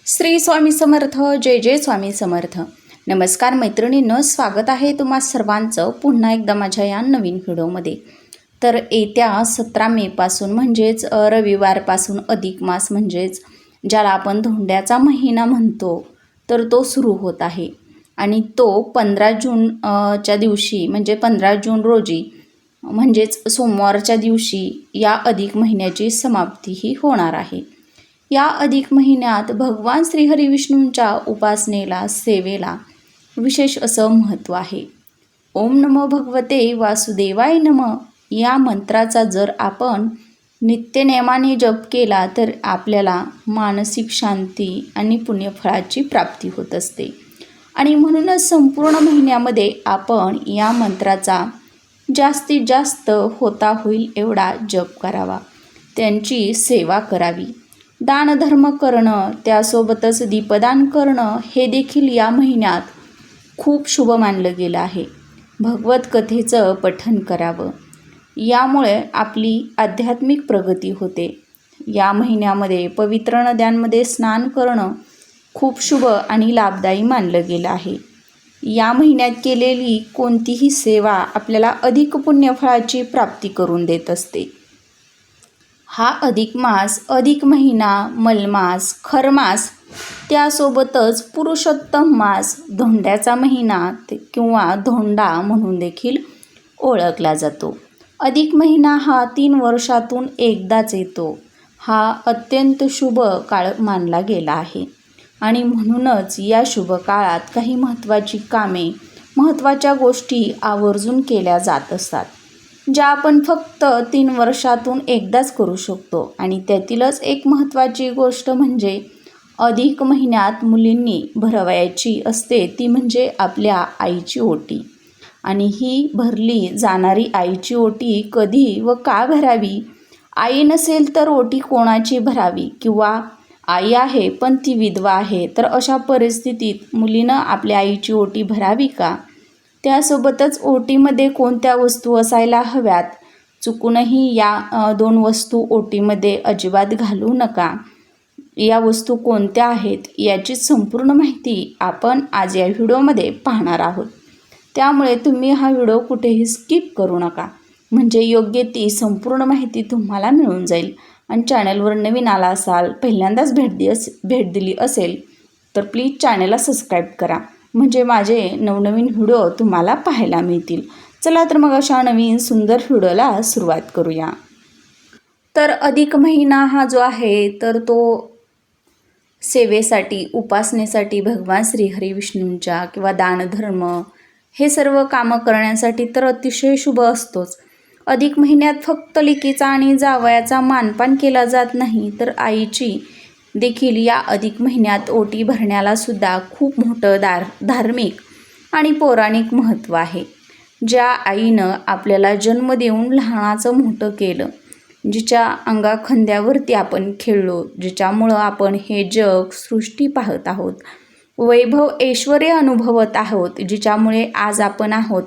श्री स्वामी समर्थ. जय जय स्वामी समर्थ. नमस्कार मैत्रिणींनो, स्वागत आहे तुम्हा सर्वांचं पुन्हा एकदा माझ्या या नवीन व्हिडिओमध्ये. तर येत्या 17 मेपासून म्हणजेच रविवारपासून अधिक मास म्हणजेच ज्याला आपण धोंड्याचा महिना म्हणतो तर तो सुरू होत आहे आणि तो 15 जूनच्या दिवशी म्हणजे 15 जून रोजी म्हणजेच सोमवारच्या दिवशी या अधिक महिन्याची समाप्तीही होणार आहे. या अधिक महिन्यात भगवान श्रीहरी विष्णूंच्या उपासनेला सेवेला विशेष असं महत्त्व आहे. ओम नमो भगवते वासुदेवाय नमः या मंत्राचा जर आपण नित्यनेमाने जप केला तर आपल्याला मानसिक शांती आणि पुण्यफळाची प्राप्ती होत असते आणि म्हणूनच संपूर्ण महिन्यामध्ये आपण या मंत्राचा जास्तीत जास्त होता होईल एवढा जप करावा, त्यांची सेवा करावी. दानधर्म करणं, त्यासोबतच दीपदान करणं हे देखील या महिन्यात खूप शुभ मानलं गेलं आहे. भगवत कथेचं पठण करावं, यामुळे आपली आध्यात्मिक प्रगती होते. या महिन्यामध्ये पवित्र नद्यांमध्ये स्नान करणं खूप शुभ आणि लाभदायी मानलं गेलं आहे. या महिन्यात केलेली कोणतीही सेवा आपल्याला अधिक पुण्यफळाची प्राप्ती करून देत असते. हा अधिक मास, अधिक महिना, मलमास, खरमास, त्यासोबतच पुरुषोत्तम मास, धोंड्याचा महिना किंवा धोंडा म्हणून देखील ओळखला जातो. अधिक महिना हा 3 वर्षातून एकदाच येतो. हा अत्यंत शुभ काळ मानला गेला आहे आणि म्हणूनच या शुभ काळात काही महत्त्वाची कामे, महत्त्वाच्या गोष्टी आवर्जून केल्या जात असतात, ज्या आपण फक्त 3 वर्षातून एकदाच करू शकतो. आणि त्यातीलच एक महत्त्वाची गोष्ट म्हणजे अधिक महिन्यात मुलींनी भरवायची असते ती म्हणजे आपल्या आईची ओटी. आणि ही भरली जाणारी आईची ओटी कधी व का भरावी? आई नसेल तर ओटी कोणाची भरावी? किंवा आई आहे पण ती विधवा आहे, तर अशा परिस्थितीत मुलीनं आपल्या आईची ओटी भरावी का? त्यासोबतच ओटीमध्ये कोणत्या वस्तू असायला हव्यात? चुकूनही या 2 वस्तू ओटीमध्ये अजिबात घालू नका. या वस्तू कोणत्या आहेत याची संपूर्ण माहिती आपण आज या व्हिडिओमध्ये पाहणार आहोत. त्यामुळे तुम्ही हा व्हिडिओ कुठेही स्किप करू नका, म्हणजे योग्य ती संपूर्ण माहिती तुम्हाला मिळून जाईल. आणि चॅनलवर नवीन आला असाल, पहिल्यांदाच भेट दिली असेल तर प्लीज चॅनलला सबस्क्राईब करा, म्हणजे माझे नवनवीन व्हिडिओ तुम्हाला पाहायला मिळतील. चला तर मग अशा नवीन सुंदर व्हिडिओला सुरुवात करूया. तर अधिक महिना हा जो आहे तर तो सेवेसाठी, उपासनेसाठी भगवान श्रीहरी विष्णूंच्या किंवा दानधर्म हे सर्व कामं करण्यासाठी तर अतिशय शुभ असतोच. अधिक महिन्यात फक्त लेकीचा आणि जावयाचा मानपान केला जात नाही, तर आईची देखील या अधिक महिन्यात ओटी भरण्याला सुद्धा खूप मोठं धार्मिक आणि पौराणिक महत्त्व आहे. ज्या आईनं आपल्याला जन्म देऊन लहानाचं मोठं केलं, जिच्या अंगाखंद्यावरती आपण खेळलो, जिच्यामुळं आपण हे जग, सृष्टी पाहत आहोत, वैभव ऐश्वर्य अनुभवत आहोत, जिच्यामुळे आज आपण आहोत,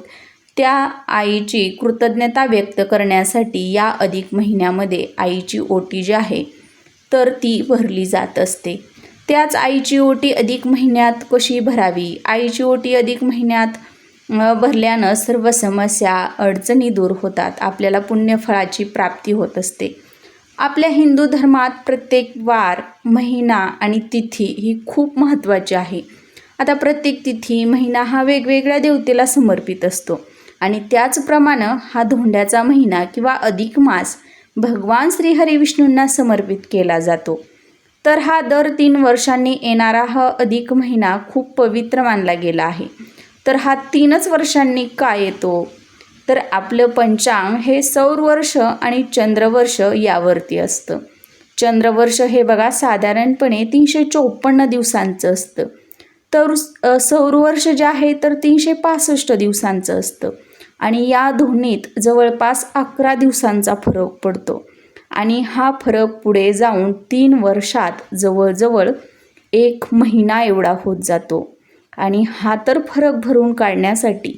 त्या आईची कृतज्ञता व्यक्त करण्यासाठी या अधिक महिन्यामध्ये आईची ओटी जी आहे तर ती भरली जात असते. त्याच आईची ओटी अधिक महिन्यात कशी भरावी? आईची ओटी अधिक महिन्यात भरल्यानं सर्व समस्या, अडचणी दूर होतात, आपल्याला पुण्यफळाची प्राप्ती होत असते. आपल्या हिंदू धर्मात प्रत्येक वार, महिना आणि तिथी ही खूप महत्त्वाची आहे. आता प्रत्येक तिथी, महिना हा वेगवेगळ्या देवतेला समर्पित असतो आणि त्याचप्रमाणे हा धोंड्याचा महिना किंवा अधिक मास भगवान श्रीहरी विष्णूंना समर्पित केला जातो. तर हा दर 3 वर्षांनी येणारा हा अधिक महिना खूप पवित्र मानला गेला आहे. तर हा 3च वर्षांनी का येतो? तर आपलं पंचांग हे सौरवर्ष आणि चंद्रवर्ष यावरती असतं. चंद्रवर्ष हे बघा साधारणपणे 354 दिवसांचं असतं, तर सौरवर्ष जे आहे तर 365 दिवसांचं असतं. आणि या दोन्हीत जवळपास 11 दिवसांचा फरक पडतो आणि हा फरक पुढे जाऊन 3 वर्षात जवळजवळ 1 महिना एवढा होत जातो. आणि हा तर फरक भरून काढण्यासाठी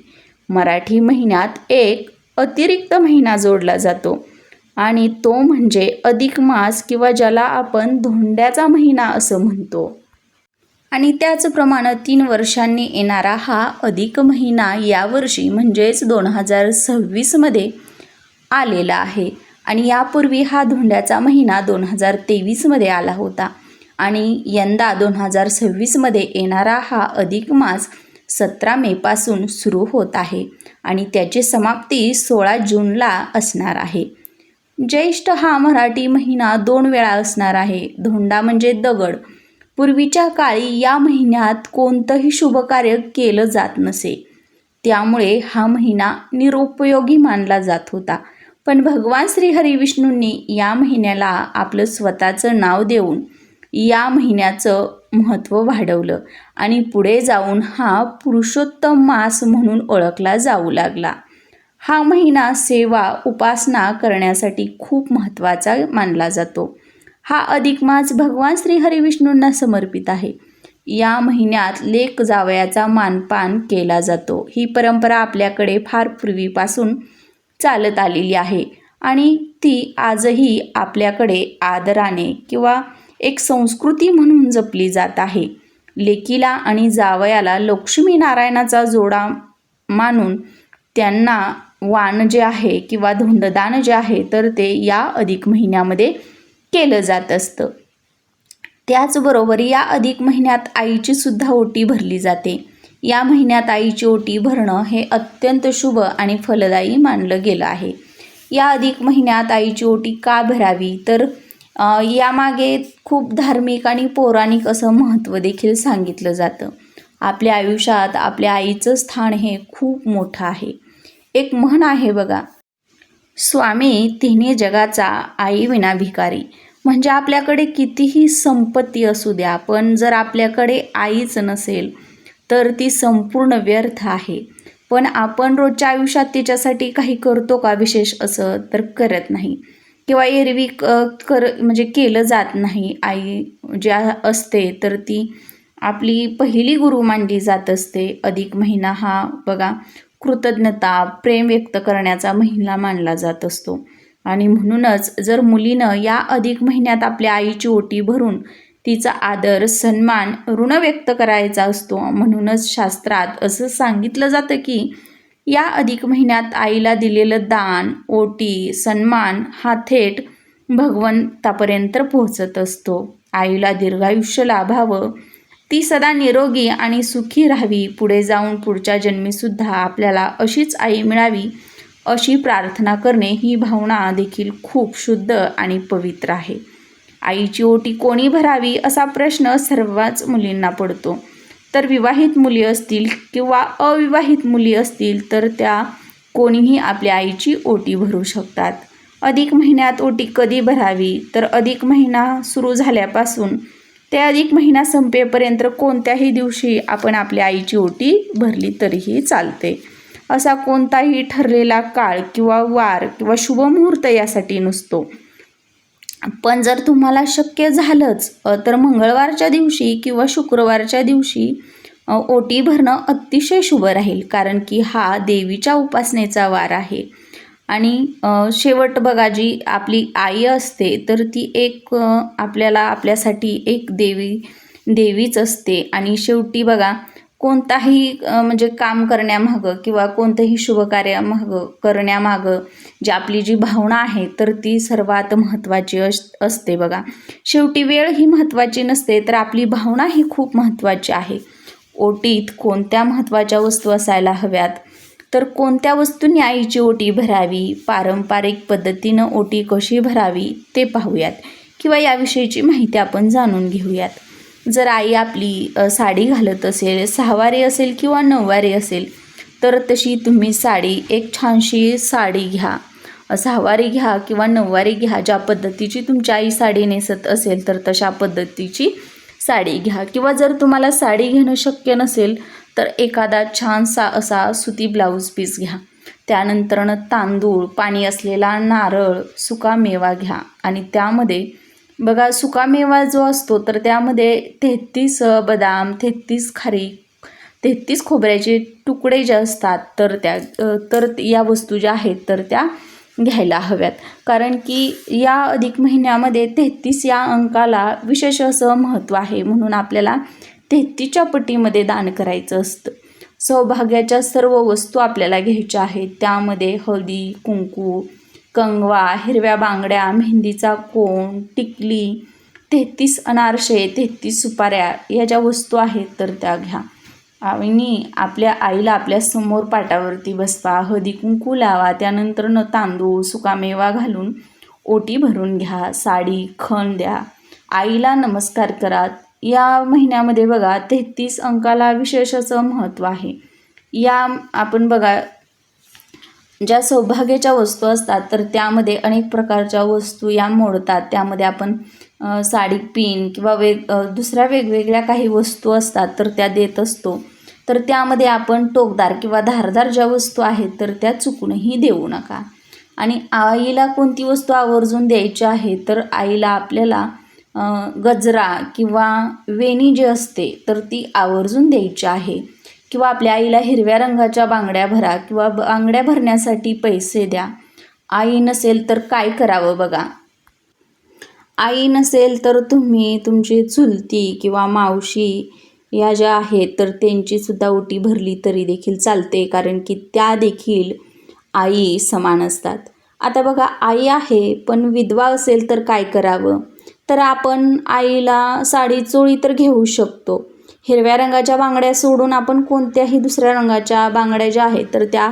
मराठी महिन्यात एक अतिरिक्त महिना जोडला जातो आणि तो म्हणजे अधिक मास किंवा ज्याला आपण धोंड्याचा महिना असं म्हणतो. आणि त्याचप्रमाणे 3 वर्षांनी येणारा हा अधिक महिना यावर्षी म्हणजेच 2026मध्ये आलेला आहे. आणि यापूर्वी हा धोंड्याचा महिना 2023मध्ये आला होता. आणि यंदा 2026मध्ये येणारा हा अधिक मास 17 मेपासून सुरू होत आहे आणि त्याची समाप्ती 16 जूनला असणार आहे. ज्येष्ठ हा मराठी महिना 2 वेळा असणार आहे. धोंडा म्हणजे दगड. पूर्वीच्या काळी या महिन्यात कोणतंही शुभकार्य केलं जात नसे, त्यामुळे हा महिना निरुपयोगी मानला जात होता. पण भगवान श्री हरिविष्णूंनी या महिन्याला आपलं स्वतःचं नाव देऊन या महिन्याचं महत्त्व वाढवलं आणि पुढे जाऊन हा पुरुषोत्तम मास म्हणून ओळखला जाऊ लागला. हा महिना सेवा उपासना करण्यासाठी खूप महत्त्वाचा मानला जातो. हा अधिक मास भगवान श्री हरिविष्णूंना समर्पित आहे. या महिन्यात लेक जावयाचा मानपान केला जातो. ही परंपरा आपल्याकडे फार पूर्वीपासून चालत आलेली आहे आणि ती आजही आपल्याकडे आदराने किंवा एक संस्कृती म्हणून जपली जात आहे. लेकीला आणि जावयाला लक्ष्मीनारायणाचा जोडा मानून त्यांना वाण जे आहे किंवा धोंडदान जे आहे तर ते या अधिक महिन्यामध्ये केलं जात असतं. त्याचबरोबर या अधिक महिन्यात आईची सुद्धा ओटी भरली जाते. या महिन्यात आईची ओटी भरणं हे अत्यंत शुभ आणि फलदायी मानलं गेलं आहे. या अधिक महिन्यात आईची ओटी का भरावी तर यामागे खूप धार्मिक आणि पौराणिक असं महत्त्व देखील सांगितलं जातं. आपल्या आयुष्यात आपल्या आईचं स्थान हे खूप मोठं आहे. एक म्हण आहे बघा, स्वामी तिन्ही जगाचा आई विना भिकारी. म्हणजे आपल्याकडे कितीही संपत्ती असू द्या, पण जर आपल्याकडे आईच नसेल तर ती संपूर्ण व्यर्थ आहे. पण आपण रोजच्या आयुष्यात तिच्यासाठी काही करतो का विशेष असं तर करत नाही किंवा एरवी म्हणजे केलं जात नाही. आई ज्या असते तर ती आपली पहिली गुरु मानली जात असते. अधिक महिना हा बघा कृतज्ञता प्रेम व्यक्त करण्याचा महिना मानला जात असतो. आणि म्हणूनच जर मुलीनं या अधिक महिन्यात आपल्या आईची ओटी भरून तिचा आदर सन्मान ऋण व्यक्त करायचा असतो. म्हणूनच शास्त्रात असं सांगितलं जातं की या अधिक महिन्यात आईला दिलेलं दान ओटी सन्मान हा थेट भगवंतापर्यंत पोहोचत असतो. आईला दीर्घायुष्य लाभावं, ती सदा निरोगी आणि सुखी राहावी, पुढे जाऊन पुढच्या जन्मीसुद्धा आपल्याला अशीच आई मिळावी अशी प्रार्थना करणे ही भावना देखील खूप शुद्ध आणि पवित्र आहे. आईची ओटी कोणी भरावी असा प्रश्न सर्वच मुलींना पडतो. तर विवाहित मुली असतील किंवा अविवाहित मुली असतील तर त्या कोणीही आपल्या आईची ओटी भरू शकतात. अधिक महिन्यात ओटी कधी भरावी तर अधिक महिना सुरू झाल्यापासून ते अधिक महिना संपेपर्यंत कोणत्याही दिवशी आपण आपल्या आईची ओटी भरली तरीही चालते. असा कोणताही ठरलेला काळ किंवा वार किंवा शुभमुहूर्त यासाठी नसतो. पण जर तुम्हाला शक्य झालंच तर मंगळवारच्या दिवशी किंवा शुक्रवारच्या दिवशी ओटी भरणं अतिशय शुभ राहील, कारण की हा देवीच्या उपासनेचा वार आहे. आणि शेवट बघा जी आपली आई असते तर ती एक आपल्यासाठी एक देवीच असते. आणि शेवटी बघा कोणताही म्हणजे काम करण्यामागं किंवा कोणतंही शुभकार्यामागं करण्यामागं जी आपली जी भावना आहे तर ती सर्वात महत्त्वाची असते बघा. शेवटी वेळ ही महत्त्वाची नसते तर आपली भावना ही खूप महत्त्वाची आहे. ओटीत कोणत्या महत्त्वाच्या वस्तू असायला हव्यात तर कोणत्या वस्तूंनी आईची ओटी भरावी, पारंपरिक पद्धतीनं ओटी कशी भरावी ते पाहूयात किंवा याविषयीची माहिती आपण जाणून घेऊयात. जर आई आपली साडी घालत असेल, सहावारी असेल किंवा नऊवारी असेल तर तशी तुम्ही साडी एक छानशी साडी घ्या, सहावारी घ्या किंवा नऊवारी घ्या. ज्या पद्धतीची तुमची आई साडी नेसत असेल तर तशा पद्धतीची साडी घ्या. किंवा जर तुम्हाला साडी घेणं शक्य नसेल तर एखादा छानसा असा सुती ब्लाऊज पीस घ्या. त्यानंतरनं तांदूळ, पाणी असलेला नारळ, सुकामेवा घ्या. आणि त्यामध्ये बघा सुकामेवा जो असतो तर त्यामध्ये 33 बदाम, 33 खारीक, 33 खोबऱ्याचे तुकडे जे असतात तर या वस्तू ज्या आहेत तर त्या घ्यायला हव्यात. कारण की या अधिक महिन्यामध्ये 33 या अंकाला विशेष असं महत्त्व आहे. म्हणून आपल्याला 33च्या पटीमध्ये दान करायचं असतं. सौभाग्याच्या सर्व वस्तू आपल्याला घ्यायच्या आहेत. त्यामध्ये हळदी, कुंकू, कंगवा, हिरव्या बांगड्या, मेहंदीचा कोन, टिकली, 33 अनारसे, 33 सुपाऱ्या या ज्या वस्तू आहेत तर त्या घ्या आणि आपल्या आईला आपल्या समोर पाटावरती बसवा, हळदी कुंकू लावा. त्यानंतर तांदूळ सुकामेवा घालून ओटी भरून घ्या, साडी खण द्या, आईला नमस्कार करा. या महिन्यामध्ये बघा 33 अंकाला विशेष असं महत्त्व आहे. या आपण बघा ज्या सौभाग्याच्या वस्तू असतात तर त्यामध्ये अनेक प्रकारच्या वस्तू या मोडतात. त्यामध्ये आपण साडी पिन किंवा दुसऱ्या वेगवेगळ्या काही वस्तू असतात तर त्या देत असतो. तर त्यामध्ये आपण टोकदार किंवा धारदार ज्या वस्तू आहेत तर त्या चुकूनही देऊ नका. आणि आईला कोणती वस्तू आवर्जून द्यायची आहे तर आईला आपल्याला गजरा किंवा वेणी जी असते तर ती आवर्जून द्यायची आहे. किंवा आपल्या आईला हिरव्या रंगाच्या बांगड्या भरा किंवा बांगड्या भरण्यासाठी पैसे द्या. आई नसेल तर काय करावं बघा. आई नसेल तर तुम्ही तुमची चुलती किंवा मावशी या ज्या आहेत तर त्यांचीसुद्धा ओटी भरली तरी देखील चालते, कारण की त्या देखील आई समान असतात. आता बघा आई आहे पण विधवा असेल तर काय करावं. तर आपण आईला साडी चोळी तर घेऊ शकतो. हिरव्या रंगाच्या बांगड्या सोडून आपण कोणत्याही दुसऱ्या रंगाच्या बांगड्या ज्या आहेत तर त्या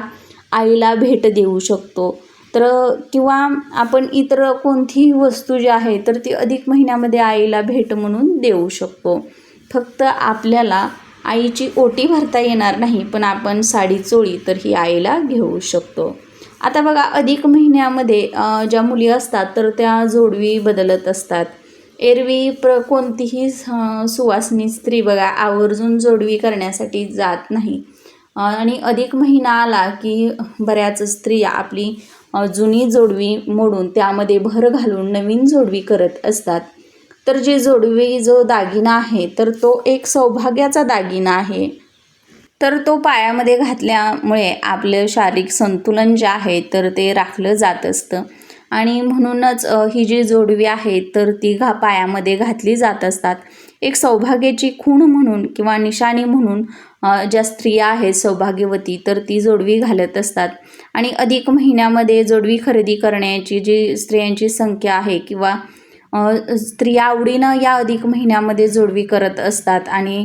आईला भेट देऊ शकतो. तर किंवा आपण इतर कोणतीही वस्तू जी आहे तर ती अधिक महिन्यामध्ये आईला भेट म्हणून देऊ शकतो. फक्त आपल्याला आईची ओटी भरता येणार नाही, पण आपण साडी चोळी तर ही आईला घेऊ शकतो. आता बघा अधिक महिन्यामध्ये ज्या मुली असतात तर त्या जोडवी बदलत असतात. एरवी कोणतीही सुवासिनी स्त्री बघा आवर्जून जोडवी करण्यासाठी जात नाही. आणि अधिक महिना आला की बऱ्याच स्त्रिया आपली जुनी जोडवी मोडून त्यामध्ये भर घालून नवीन जोडवी करत असतात. तर जी जोडवी जो दागिना आहे तर तो एक सौभाग्याचा दागिना आहे. तर तो पायामध्ये घातल्यामुळे आपलं शारीरिक संतुलन जे आहे तर ते राखलं जात असतं. आणि म्हणूनच ही जी जोडवी आहे तर ती पायामध्ये घातली जात असतात. एक सौभाग्याची खूण म्हणून किंवा निशाणी म्हणून ज्या स्त्रिया आहेत सौभाग्यवती तर ती जोडवी घालत असतात. आणि अधिक महिन्यामध्ये जोडवी खरेदी करण्याची जी स्त्रियांची संख्या आहे किंवा स्त्रिया आवडीनं या अधिक महिन्यामध्ये जोडवी करत असतात आणि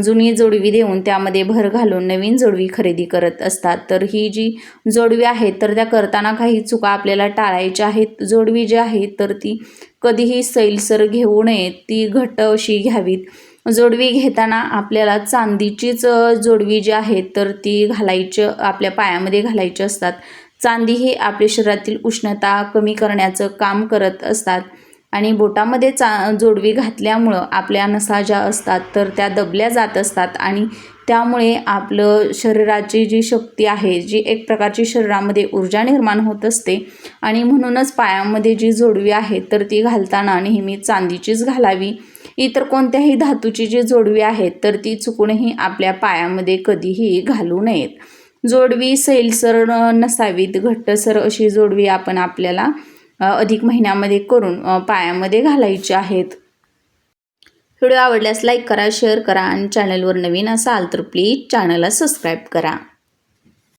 जुनी जोडवी देऊन त्यामध्ये भर घालून नवीन जोडवी खरेदी करत असतात. तर ही जी जोडवी आहे तर त्या करताना काही चुका आपल्याला टाळायच्या आहेत. जोडवी जी आहे तर ती कधीही सैलसर घेऊ नये, ती घट्ट अशी घ्यावीत. जोडवी घेताना आपल्याला चांदीचीच जोडवी जी आहे तर ती आपल्या पायामध्ये घालायची असतात. चांदी ही आपल्या शरीरातील उष्णता कमी करण्याचं काम करत असतात. आणि बोटामध्ये जोडवी घातल्यामुळं आपल्या नसा ज्या असतात तर त्या दबल्या जात असतात आणि त्यामुळे आपलं शरीराची जी शक्ती आहे, जी एक प्रकारची शरीरामध्ये ऊर्जा निर्माण होत असते. आणि म्हणूनच पायामध्ये जी जोडवी आहे तर ती घालताना नेहमी चांदीचीच घालावी. इतर कोणत्याही धातूची जी जोडवी आहे तर ती चुकूनही आपल्या पायामध्ये कधीही घालू नयेत. जोडवी सैलसर नसावीत, घट्टसर अशी जोडवी आपण आपल्याला अधिक महिन्यामध्ये करून पायामध्ये घालायचे आहेत. व्हिडिओ आवडल्यास लाईक करा, शेअर करा आणि चॅनलवर नवीन असाल तर प्लीज चॅनलला सबस्क्राईब करा.